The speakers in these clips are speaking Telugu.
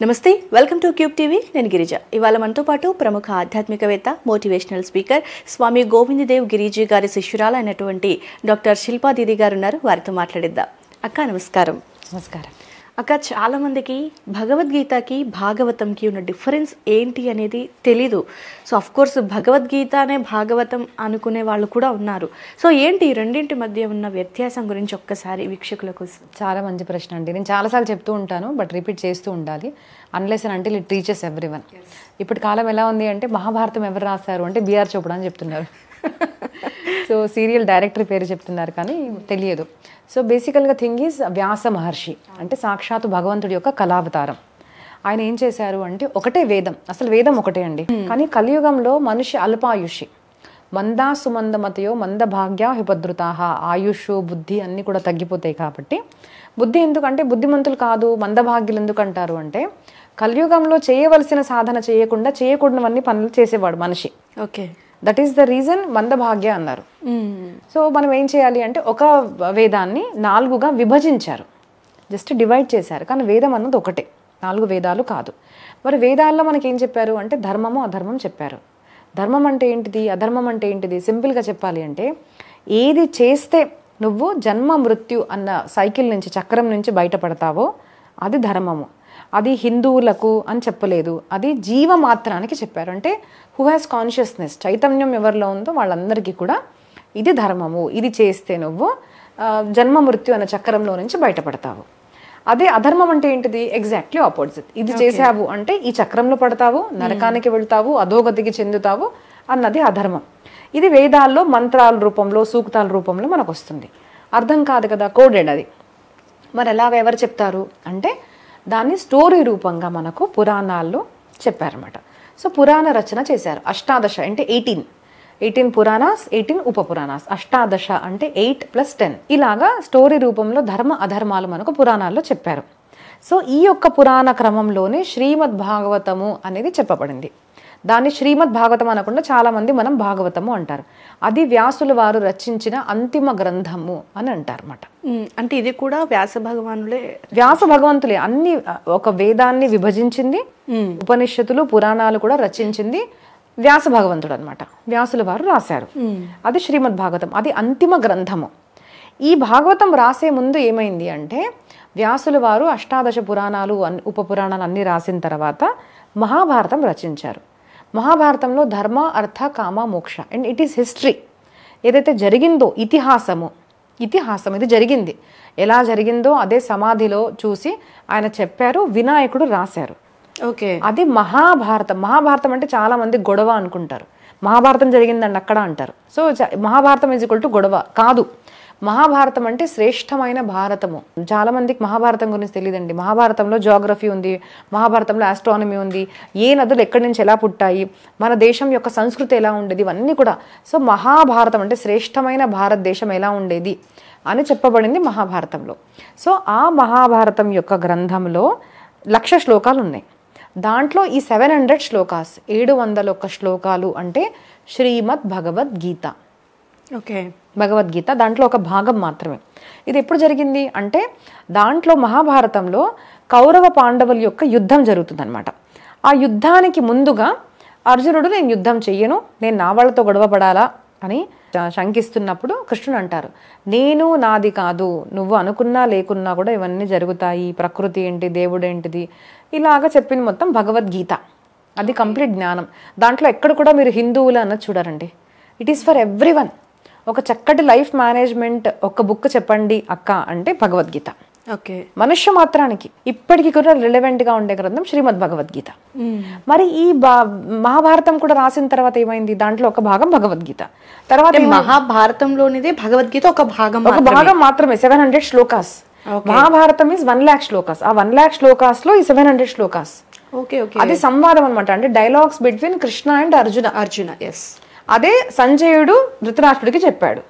నమస్తే, వెల్కమ్ టు క్యూబ్ టీవీ. నేను గిరిజ. ఇవాళ మనతో పాటు ప్రముఖ ఆధ్యాత్మికవేత్త, మోటివేషనల్ స్పీకర్ స్వామి గోవిందదేవ్ గిరిజీ గారి శిష్యురాలు అయినటువంటి డాక్టర్ శిల్పా దీది గారు ఉన్నారు. వారితో మాట్లాడిద్దాం. అక్క నమస్కారం. నమస్కారం అక్క, చాలా మందికి భగవద్గీతకి భాగవతంకి ఉన్న డిఫరెన్స్ ఏంటి అనేది తెలీదు. సో అఫ్ కోర్స్ భగవద్గీత అనే భాగవతం అనుకునే వాళ్ళు కూడా ఉన్నారు. సో ఏంటి ఈ రెండింటి మధ్య ఉన్న వ్యత్యాసం గురించి ఒక్కసారి వీక్షకులకు. చాలా మంచి ప్రశ్న అండి. నేను చాలాసార్లు చెప్తూ ఉంటాను, బట్ రిపీట్ చేస్తూ ఉండాలి. Unless and until it reaches everyone. ఇప్పటి కాలం ఎలా ఉంది అంటే, మహాభారతం ఎవరు రాశారు అంటే బిఆర్ చోపడా అని చెప్తున్నారు. సో సీరియల్ డైరెక్టర్ పేరు చెప్తున్నారు కానీ తెలియదు. సో బేసికల్గా థింగ్ ఈజ్ వ్యాస మహర్షి అంటే సాక్షాత్తు భగవంతుడి యొక్క కళావతారం. ఆయన ఏం చేశారు అంటే, ఒకటే వేదం, అసలు వేదం ఒకటే అండి. కానీ కలియుగంలో మనిషి అల్పాయుషి, మందా సుమందమతయో మంద భాగ్య హిపద్రుతాహ, ఆయుష్ బుద్ధి అన్నీ కూడా తగ్గిపోతాయి. కాబట్టి బుద్ధి ఎందుకంటే బుద్ధిమంతులు కాదు మందభాగ్యులు ఎందుకు అంటారు అంటే, కలియుగంలో చేయవలసిన సాధన చేయకుండా చేయకూడనివన్నీ పనులు చేసేవాడు మనిషి. Okay, that is the reason మందభాగ్య అన్నారు. సో మనం ఏం చేయాలి అంటే, ఒక వేదాన్ని 4గా విభజించారు, జస్ట్ డివైడ్ చేశారు. కానీ వేదం అన్నది ఒకటే, 4 వేదాలు కాదు. మరి వేదాల్లో మనకి ఏం చెప్పారు అంటే, ధర్మము అధర్మం చెప్పారు. ధర్మం అంటే ఏంటిది, అధర్మం అంటే ఏంటిది? సింపుల్గా చెప్పాలి అంటే, ఏది చేస్తే నువ్వు జన్మ మృత్యు అన్న సైకిల్ నుంచి, చక్రం నుంచి బయటపడతావో అది ధర్మము. అది హిందువులకు అని చెప్పలేదు, అది జీవమాత్రానికి చెప్పారు. అంటే హూ హ్యాస్ కాన్షియస్నెస్, చైతన్యం ఎవరిలో ఉందో వాళ్ళందరికీ కూడా ఇది ధర్మము. ఇది చేస్తే నువ్వు జన్మ మృత్యు అనే చక్రంలో నుంచి బయటపడతావు. అదే అధర్మం అంటే ఏంటిది? Exactly opposite. ఇది చేసావు అంటే ఈ చక్రంలో పడతావు, నరకానికి వెళ్తావు, అధోగతికి చెందుతావు అన్నది అధర్మం. ఇది వేదాల్లో మంత్రాల రూపంలో, సూక్తాల రూపంలో మనకు వస్తుంది. అర్థం కాదు కదా, కోడెడ్ అది. మరి ఎలా ఎవరు చెప్తారు అంటే, దాన్ని స్టోరీ రూపంగా మనకు పురాణాల్లో చెప్పారన్నమాట. సో పురాణ రచన చేశారు. అష్టాదశ అంటే 18 పురాణాస్, 18 ఉపపురాణాస్. అష్టాదశ అంటే 8 + 10. ఇలాగా స్టోరీ రూపంలో ధర్మ అధర్మాలు మనకు పురాణాల్లో చెప్పారు. సో ఈ యొక్క పురాణ క్రమంలోనే శ్రీమద్ భాగవతము అనేది చెప్పబడింది. దాన్ని శ్రీమద్ భాగవతం అనకుండా చాలా మంది మనం భాగవతము అంటారు. అది వ్యాసుల వారు రచించిన అంతిమ గ్రంథము అని అంటారు అన్నమాట. అంటే ఇది కూడా వ్యాస భగవంతులే అన్ని, ఒక వేదాన్ని విభజించింది, ఉపనిషత్తులు పురాణాలు కూడా రచించింది వ్యాస భగవంతుడు అనమాట. వ్యాసుల వారు రాశారు. అది శ్రీమద్ భాగవతం, అది అంతిమ గ్రంథము. ఈ భాగవతం రాసే ముందు ఏమైంది అంటే, వ్యాసుల వారు అష్టాదశ పురాణాలు, ఉపపురాణాలు అన్ని రాసిన తర్వాత మహాభారతం రచించారు. మహాభారతంలో ధర్మ, అర్థ, కామ, మోక్ష అండ్ ఇట్ ఈస్ హిస్టరీ. ఏదైతే జరిగిందో ఇతిహాసం ఇది జరిగింది. ఎలా జరిగిందో అదే సమాధిలో చూసి ఆయన చెప్పారు, వినాయకుడు రాశారు. ఓకే, అది మహాభారతం. మహాభారతం అంటే చాలా మంది గొడవ అనుకుంటారు. మహాభారతం జరిగిందండి అక్కడ అంటారు. So Mahabharatam is equal to గొడవ కాదు. మహాభారతం అంటే శ్రేష్టమైన భారతము. చాలా మందికి మహాభారతం గురించి తెలియదండి. మహాభారతంలో జియోగ్రఫీ ఉంది, మహాభారతంలో ఆస్ట్రానమీ ఉంది, ఏ నదులు ఎక్కడి నుంచి ఎలా పుట్టాయి, మన దేశం యొక్క సంస్కృతి ఎలా ఉండేది, ఇవన్నీ కూడా. సో మహాభారతం అంటే శ్రేష్టమైన భారతదేశం ఎలా ఉండేది అని చెప్పబడింది మహాభారతంలో. సో ఆ మహాభారతం యొక్క గ్రంథంలో 1,00,000 శ్లోకాలు ఉన్నాయి. దాంట్లో ఈ 700 శ్లోకాస్, 701 శ్లోకాలు అంటే శ్రీమద్ భగవద్గీత. ఓకే, భగవద్గీత దాంట్లో ఒక భాగం మాత్రమే. ఇది ఎప్పుడు జరిగింది అంటే, దాంట్లో మహాభారతంలో కౌరవ పాండవుల యొక్క యుద్ధం జరుగుతుందన్నమాట. ఆ యుద్ధానికి ముందుగా అర్జునుడు, నేను యుద్ధం చెయ్యను, నేను నా వాళ్ళతో గొడవ పడాలా అని శంకిస్తున్నప్పుడు కృష్ణుడు అంటారు, నేను నాది కాదు, నువ్వు అనుకున్నా లేకున్నా కూడా ఇవన్నీ జరుగుతాయి, ప్రకృతి ఏంటి, దేవుడు ఏంటిది, ఇలాగా చెప్పింది మొత్తం భగవద్గీత. అది కంప్లీట్ జ్ఞానం. దాంట్లో ఎక్కడ కూడా మీరు హిందువులు అన్నది చూడరండి. It is for everyone. ఒక చక్కటి లైఫ్ మేనేజ్మెంట్ ఒక బుక్ చెప్పండి అక్క అంటే భగవద్గీత. ఓకే, మనుష్య మాత్రానికి ఇప్పటికీ కూడా రిలవెంట్ గా ఉండే గ్రంథం శ్రీమద్ భగవద్గీత. మరి ఈ మహాభారతం కూడా రాసిన తర్వాత ఏమైంది, దాంట్లో ఒక భాగం భగవద్గీత. తర్వాత మహాభారతంలోనిదే భగవద్గీత ఒక భాగం మాత్రమే 700 శ్లోకాస్. మహాభారతం ఈజ్ 1,00,000 శ్లోకాస్. ఆ 1,00,000 శ్లోకాస్ లో ఈ 700 శ్లోకాస్. అది సంవాదం అనమాట. అంటే dialogues between Krishna and Arjuna. Yes, అదే సంజయుడు ధృతరాష్ట్రుడికి చెప్పాడు.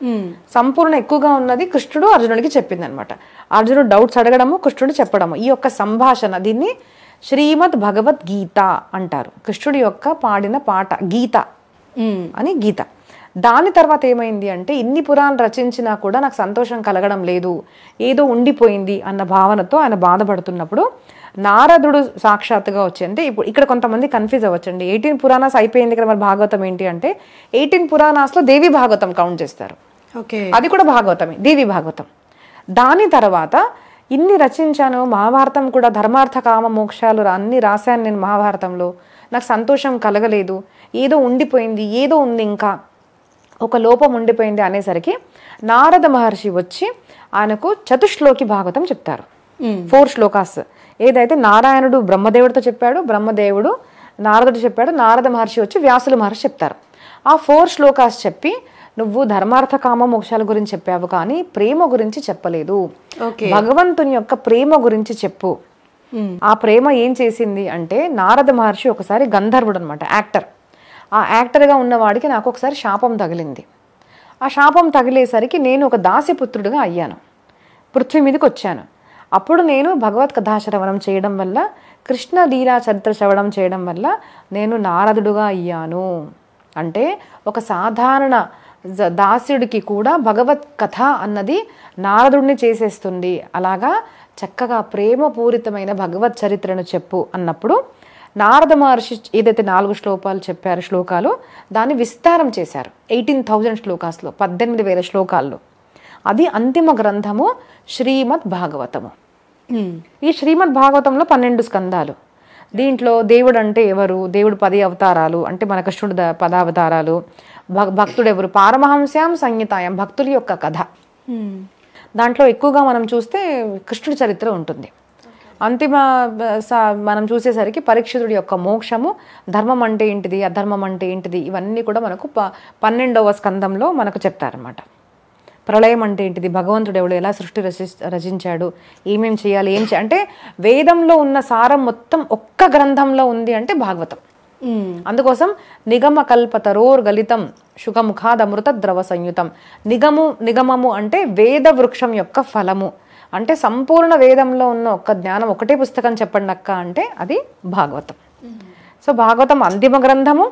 సంపూర్ణ ఎక్కువగా ఉన్నది కృష్ణుడు అర్జునుడికి చెప్పింది అనమాట. అర్జునుడు డౌట్స్ అడగడము, కృష్ణుడు చెప్పడము, ఈ యొక్క సంభాషణ, దీన్ని శ్రీమద్ భగవద్గీత అంటారు. కృష్ణుడి యొక్క పాడిన పాట గీత అని గీత. దాని తర్వాత ఏమైంది అంటే, ఇన్ని పురాణాలు రచించినా కూడా నాకు సంతోషం కలగడం లేదు, ఏదో ఉండిపోయింది అన్న భావనతో ఆయన బాధపడుతున్నప్పుడు నారదుడు సాక్షాత్తుగా వచ్చి, అంటే ఇప్పుడు ఇక్కడ కొంతమంది కన్ఫ్యూజ్ అవ్వచ్చండి. 18 పురాణాస్ అయిపోయింది కదా, మరి భాగవతం ఏంటి అంటే 18 పురాణాస్లో దేవి భాగవతం కౌంట్ చేస్తారు. ఓకే, అది కూడా భాగవతమే, దేవి భాగవతం. దాని తర్వాత ఇన్ని రచించాను, మహాభారతం కూడా ధర్మార్థ కామ మోక్షాలు అన్ని రాశాను నేను మహాభారతంలో, నాకు సంతోషం కలగలేదు, ఏదో ఉండిపోయింది, ఏదో ఉంది, ఇంకా ఒక లోపం ఉండిపోయింది అనేసరికి నారద మహర్షి వచ్చి ఆయనకు చతుశ్లోకి భాగవతం చెప్తారు. 4 శ్లోకాస్. ఏదైతే నారాయణుడు బ్రహ్మదేవుడితో చెప్పాడు, బ్రహ్మదేవుడు నారదుడు చెప్పాడు, నారద మహర్షి వచ్చి వ్యాసుల మహర్షి చెప్తారు. ఆ 4 శ్లోకాస్ చెప్పి, నువ్వు ధర్మార్థ కామ మోక్షాల గురించి చెప్పావు కానీ ప్రేమ గురించి చెప్పలేదు, భగవంతుని యొక్క ప్రేమ గురించి చెప్పు. ఆ ప్రేమ ఏం చేసింది అంటే, నారద మహర్షి ఒకసారి గంధర్వుడు అనమాట, యాక్టర్. ఆ యాక్టర్గా ఉన్నవాడికి నాకు ఒకసారి శాపం తగిలింది. ఆ శాపం తగిలేసరికి నేను ఒక దాసిపుత్రుడిగా అయ్యాను, పృథ్వీ మీదకి వచ్చాను. అప్పుడు నేను భగవత్ కథాశ్రవణం చేయడం వల్ల, కృష్ణ లీలా చరిత్ర శ్రవణం చేయడం వల్ల నేను నారదుడుగా అయ్యాను. అంటే ఒక సాధారణ దాసుడికి కూడా భగవత్ కథ అన్నది నారదుడిని చేసేస్తుంది. అలాగా చక్కగా ప్రేమపూరితమైన భగవత్ చరిత్రను చెప్పు అన్నప్పుడు నారద మహర్షి ఏదైతే 4 శ్లోకాలు చెప్పారు, శ్లోకాలు దాన్ని విస్తారం చేశారు 18,000 శ్లోకాస్లో, 18,000 శ్లోకాల్లో. అది అంతిమ గ్రంథము శ్రీమద్ భాగవతము. ఈ శ్రీమద్ భాగవతంలో 12 స్కందాలు. దీంట్లో దేవుడు అంటే ఎవరు, దేవుడు 10 అవతారాలు, అంటే మన కృష్ణుడు 10 అవతారాలు, భక్తుడు ఎవరు, పారమహంస్యాం సంహితాయం, భక్తుల యొక్క కథ. దాంట్లో ఎక్కువగా మనం చూస్తే కృష్ణుడి చరిత్ర ఉంటుంది. అంతిమ మనం చూసేసరికి పరీక్షితుడి యొక్క మోక్షము, ధర్మం అంటే ఏంటిది, అధర్మం అంటే ఏంటిది, ఇవన్నీ కూడా మనకు 12వ స్కందంలో మనకు చెప్తారనమాట. ప్రళయం అంటే ఏంటిది, భగవంతుడు ఎవడు, ఎలా సృష్టి రచించాడు, ఏమేం చేయాలి, అంటే వేదంలో ఉన్న సారం మొత్తం ఒక్క గ్రంథంలో ఉంది అంటే భాగవతం. అందుకోసం నిగమ కల్పతరోర్ గలితం శుకముఖాదమృత ద్రవ సంయుతం. నిగమము అంటే వేద వృక్షం యొక్క ఫలము, అంటే సంపూర్ణ వేదంలో ఉన్న ఒక్క జ్ఞానం, ఒకటే పుస్తకం చెప్పండి అక్క అంటే అది భాగవతం. సో భాగవతం అంతిమ గ్రంథము.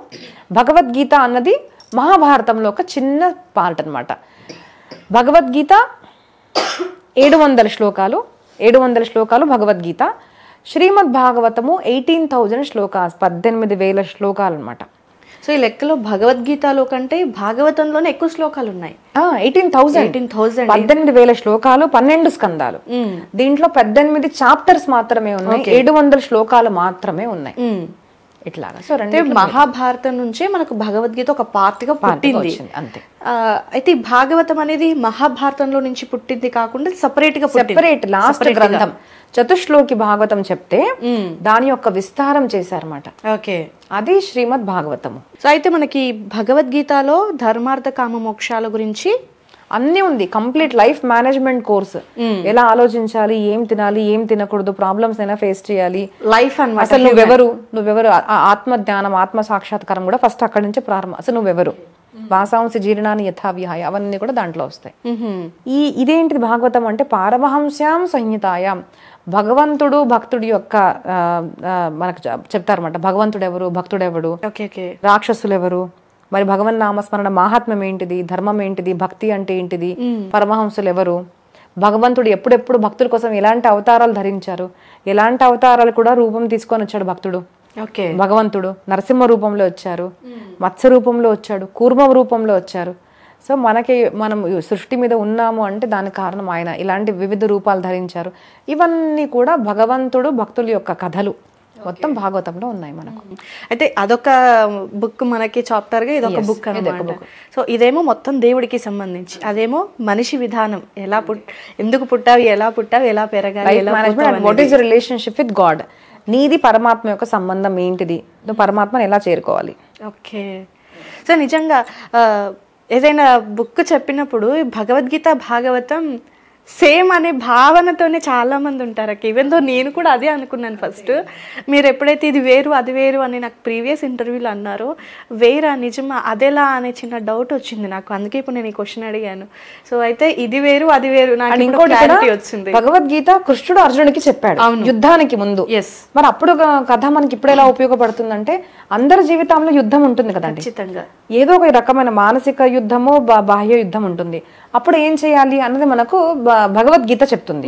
భగవద్గీత అన్నది మహాభారతంలో ఒక చిన్న పార్ట్ అనమాట. భగవద్గీత 700 శ్లోకాలు, 700 శ్లోకాలు భగవద్గీత. శ్రీమద్ భాగవతము 18,000 శ్లోకాలు, 18,000 శ్లోకాలు అనమాట. సో ఈ లెక్కలో భగవద్గీతలో కంటే భాగవతంలోనే ఎక్కువ శ్లోకాలు ఉన్నాయి. 18,000 18,000 శ్లోకాలు, 12 స్కందాలు. దీంట్లో 18 చాప్టర్స్ మాత్రమే ఉన్నాయి, 700 శ్లోకాలు మాత్రమే ఉన్నాయి. ఇట్లాగా. సో మహాభారతం నుంచే మనకు భగవద్గీత ఒక పార్ట్గా పుట్టింది అంతే. అయితే ఈ భాగవతం అనేది మహాభారతంలో నుంచి పుట్టింది కాకుండా సెపరేట్ లాస్ట్ గ్రంథం చతుశ్లోకి భాగవతం చెప్తే దాని యొక్క విస్తారం చేశారన్నమాట. ఓకే, అది శ్రీమద్ భాగవతము. సో అయితే మనకి భగవద్గీతలో ధర్మార్థ కామ మోక్షాల గురించి అన్నీ ఉంది. కంప్లీట్ లైఫ్ మేనేజ్మెంట్ కోర్స్, ఎలా ఆలోచించాలి, ఏం తినాలి, ఏం తినకూడదు, ప్రాబ్లమ్స్ అయినా ఫేస్ చేయాలి, లైఫ్ అన్నమాట. అసలు నువ్వెవరు ఆత్మ జ్ఞానం, ఆత్మ సాక్షాత్కారం కూడా ఫస్ట్ అక్కడి నుంచి ప్రారంభం. అసలు నువ్వెవరు, వాసాంసి జీర్ణాన్ని యథావిహాయ, అవన్నీ కూడా దాంట్లో వస్తాయి. ఇదేంటిది భాగవతం అంటే, పారమహంస్యాం సంహితాయాం, భగవంతుడు భక్తుడి యొక్క మనకు చెప్తారన్నమాట. భగవంతుడు ఎవరు, భక్తుడెవడు, రాక్షసులు ఎవరు, మరి భగవన్ నామస్మరణ మహాత్మ్యం ఏంటిది, ధర్మం ఏంటిది, భక్తి అంటే ఏంటిది, పరమహంసులు ఎవరు, భగవంతుడు ఎప్పుడెప్పుడు భక్తుల కోసం ఎలాంటి అవతారాలు ధరించారు, ఎలాంటి అవతారాలు కూడా రూపం తీసుకొని వచ్చాడు భక్తుడు. భగవంతుడు నరసింహ రూపంలో వచ్చారు, మత్స్య రూపంలో వచ్చాడు, కూర్మ రూపంలో వచ్చారు. సో మనం సృష్టి మీద ఉన్నాము అంటే దానికి కారణం ఆయన ఇలాంటి వివిధ రూపాలు ధరించారు. ఇవన్నీ కూడా భగవంతుడు భక్తుల యొక్క కథలు మొత్తం భాగవతంలో ఉన్నాయి మనకు. అయితే అదొక బుక్ మనకి చాప్టర్ గా, ఇదొక బుక్ అన్నమాట. సో ఇదేమో మొత్తం దేవుడికి సంబంధించి, అదేమో మనిషి విధానం, ఎలా ఎందుకు పుట్టావు, ఎలా పెరగాలి, what is relationship with God, నీది పరమాత్మ యొక్క సంబంధం ఏంటిది, నువ్వు పరమాత్మను ఎలా చేరుకోవాలి. ఓకే, సో నిజంగా ఏదైనా బుక్ చెప్పినప్పుడు భగవద్గీత భాగవతం సేమ్ అనే భావనతోనే చాలా మంది ఉంటారు. ఈవెన్ దో నేను కూడా అదే అనుకున్నాను ఫస్ట్. మీరు ఎప్పుడైతే ఇది వేరు అది వేరు అని నాకు ప్రీవియస్ ఇంటర్వ్యూలో అన్నారో, వేరా నిజమా అదేలా అనే చిన్న డౌట్ వచ్చింది నాకు. అందుకే ఇప్పుడు నేను ఈ క్వశ్చన్ అడిగాను. సో అయితే ఇది వేరు అది వేరు నాకు ఇంకోటి వచ్చింది. భగవద్గీత కృష్ణుడు అర్జునుడికి చెప్పాడు యుద్ధానికి ముందు. మరి అప్పుడు కథ మనకి ఇప్పుడు ఎలా ఉపయోగపడుతుందంటే, అందరి జీవితంలో యుద్ధం ఉంటుంది కదండి, ఖచ్చితంగా ఏదో ఒక రకమైన మానసిక యుద్ధము బాహ్య యుద్ధం ఉంటుంది. అప్పుడు ఏం చేయాలి అన్నది మనకు భగవద్గీత చెప్తుంది.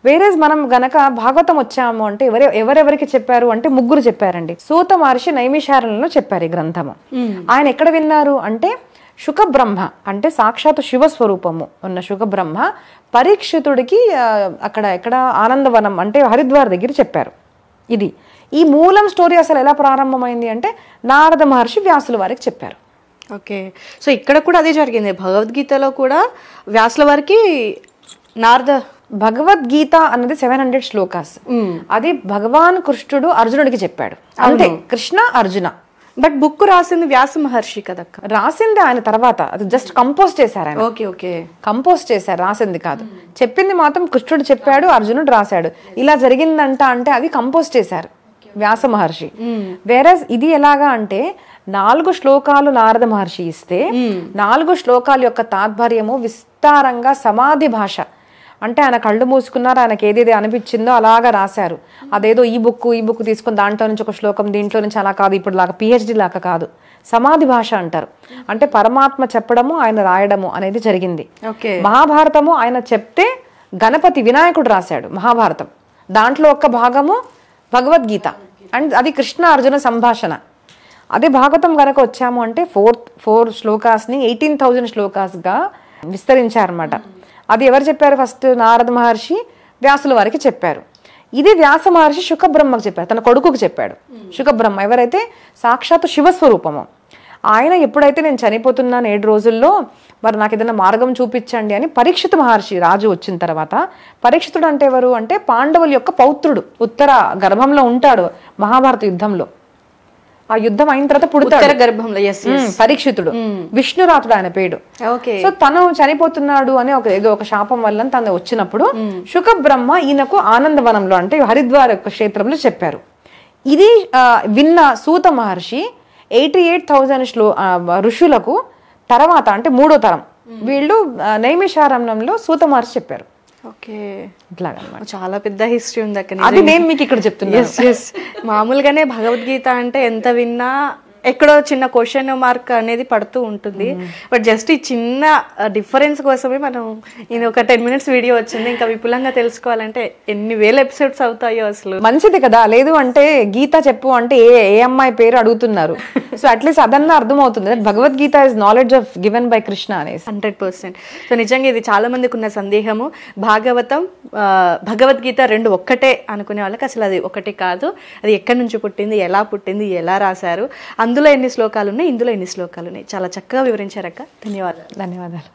వేరేజ్ మనం గనక భాగవతం వచ్చాము అంటే ఎవరెవరికి చెప్పారు అంటే ముగ్గురు చెప్పారండి. సూత మహర్షి నైమిషారణ్యంలో చెప్పారు ఈ గ్రంథము. ఆయన ఎక్కడ విన్నారు అంటే శుకబ్రహ్మ అంటే సాక్షాత్ శివస్వరూపము ఉన్న శుకబ్రహ్మ పరీక్షితుడికి అక్కడ ఎక్కడ ఆనందవనం అంటే హరిద్వార్ దగ్గర చెప్పారు. ఇది ఈ మూలం స్టోరీ అసలు ఎలా ప్రారంభమైంది అంటే నారద మహర్షి వ్యాసుల వారికి చెప్పారు. ఓకే, సో ఇక్కడ కూడా అదే జరిగింది. భగవద్గీతలో కూడా వ్యాసుల వారికి నారద భగవద్గీత అన్నది 700 శ్లోకాస్. అది భగవాన్ కృష్ణుడు అర్జునుడికి చెప్పాడు అంతే, కృష్ణ అర్జున. బట్ బుక్ రాసింది వ్యాస మహర్షి కదక్క. రాసింది ఆయన తర్వాత, అది జస్ట్ కంపోజ్ చేశారు ఆయన. ఓకే ఓకే, కంపోజ్ చేశారు, రాసింది కాదు. చెప్పింది మాత్రం కృష్ణుడు చెప్పాడు, అర్జునుడు రాశాడు. ఇలా జరిగిందంట అంటే అది కంపోజ్ చేశారు వ్యాస మహర్షి. వేరే ఇది ఎలాగా అంటే 4 శ్లోకాలు నారద మహర్షి ఇస్తే 4 శ్లోకాల యొక్క తాత్పర్యము విస్తారంగా సమాధి భాష అంటే ఆయన కళ్ళు మూసుకున్నారు, ఆయనకి ఏదేది అనిపించిందో అలాగా రాశారు. అదేదో ఈ బుక్ తీసుకుని దాంట్లో నుంచి ఒక శ్లోకం దీంట్లో నుంచి అలా కాదు, ఇప్పుడు లాగా పిహెచ్డి లాగా కాదు, సమాధి భాష అంటారు. అంటే పరమాత్మ చెప్పడము ఆయన రాయడము అనేది జరిగింది. మహాభారతము ఆయన చెప్తే గణపతి వినాయకుడు రాశాడు మహాభారతం, దాంట్లో ఒక భాగము భగవద్గీత అండ్ అది కృష్ణ అర్జున సంభాషణ. అదే భాగవతం కనుక వచ్చాము అంటే 4 శ్లోకాస్ని 18,000 శ్లోకాస్గా విస్తరించారన్నమాట. అది ఎవరు చెప్పారు? ఫస్ట్ నారద మహర్షి వ్యాసుల వారికి చెప్పారు. ఇది వ్యాస మహర్షి శుకబ్రహ్మకు చెప్పారు, తన కొడుకుకు చెప్పాడు. శుకబ్రహ్మ ఎవరైతే సాక్షాత్ శివస్వరూపము. ఆయన ఎప్పుడైతే నేను చనిపోతున్నాను 7 రోజుల్లో, మరి నాకు ఏదైనా మార్గం చూపించండి అని పరీక్షిత మహర్షి రాజు వచ్చిన తర్వాత, పరీక్షితుడు అంటే ఎవరు అంటే పాండవుల యొక్క పౌత్రుడు, ఉత్తర గర్భంలో ఉంటాడు మహాభారత యుద్ధంలో. ఆ యుద్ధం అయిన తర్వాత పుడతాడు గర్భంలో పరీక్షితుడు, విష్ణురాతుడు ఆయన పేరు. సో తను చనిపోతున్నాడు అని ఏదో ఒక శాపం వల్ల తను వచ్చినప్పుడు శుకబ్రహ్మ ఈయనకు ఆనందవనంలో అంటే హరిద్వార్ యొక్క క్షేత్రంలో చెప్పారు. ఇది విన్న సూత మహర్షి 88,000 ఋషులకు తర్వాత అంటే 3వ తరం వీళ్ళు నైమిషారణ్యంలో సూత మహర్షి చెప్పారు. ఓకే, ఇట్లాగన్నమాట. చాలా పెద్ద హిస్టరీ ఉంది అక్కడ. అది నేను మీకు ఇక్కడ చెప్తున్నాను. మామూలుగానే భగవద్గీత అంటే ఎంత విన్నా ఎక్కడో చిన్న క్వశ్చన్ మార్క్ అనేది పడుతూ ఉంటుంది. బట్ జస్ట్ ఈ చిన్న డిఫరెన్స్ కోసమే మనం ఇది ఒక 10 minutes వీడియో వచ్చింది. ఇంకా విపులంగా తెలుసుకోవాలంటే ఎన్ని వేల ఎపిసోడ్స్ అవుతాయో అసలు. మంచిది కదా, లేదు అంటే గీత చెప్పు అంటే ఏ అమ్మాయి పేరు అడుగుతున్నారు. సో అట్లీస్ట్ అదన్నా అర్థమవుతుంది, Bhagavad Gita is knowledge of given by Krishna అనేసి. 100%. సో నిజంగా ఇది చాలా మందికి ఉన్న సందేహము, భాగవతం భగవద్గీత 2 ఒక్కటే అనుకునే వాళ్ళకి అసలు అది ఒకటి కాదు. అది ఎక్కడి నుంచి పుట్టింది, ఎలా రాశారు, అందులో ఎన్ని శ్లోకాలు ఉన్నాయి, ఇందులో ఎన్ని శ్లోకాలు ఉన్నాయి, చాలా చక్కగా వివరించారక్క. ధన్యవాదాలు.